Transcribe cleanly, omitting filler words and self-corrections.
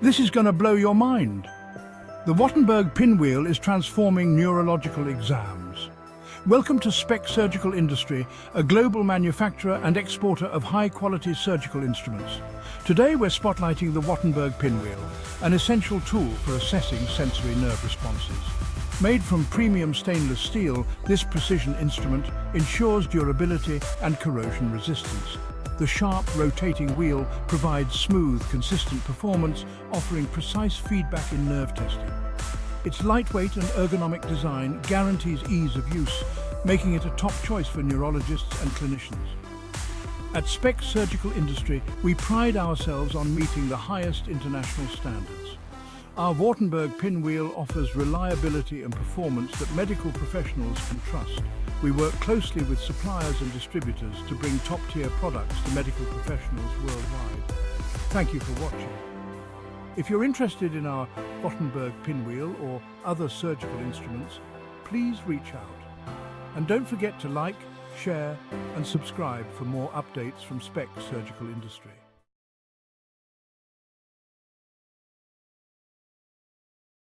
This is going to blow your mind. The Wartenberg Pinwheel is transforming neurological exams. Welcome to Spec Surgical Industry, a global manufacturer and exporter of high-quality surgical instruments. Today we're spotlighting the Wattenberg Pinwheel, an essential tool for assessing sensory nerve responses. Made from premium stainless steel, this precision instrument ensures durability and corrosion resistance. The sharp, rotating wheel provides smooth, consistent performance, offering precise feedback in nerve testing. Its lightweight and ergonomic design guarantees ease of use, making it a top choice for neurologists and clinicians. At Spec Surgical Industry, we pride ourselves on meeting the highest international standards. Our Wartenberg Pinwheel offers reliability and performance that medical professionals can trust. We work closely with suppliers and distributors to bring top-tier products to medical professionals worldwide. Thank you for watching. If you're interested in our Wattenberg Pinwheel or other surgical instruments, please reach out. And don't forget to like, share and subscribe for more updates from Spec Surgical Industry.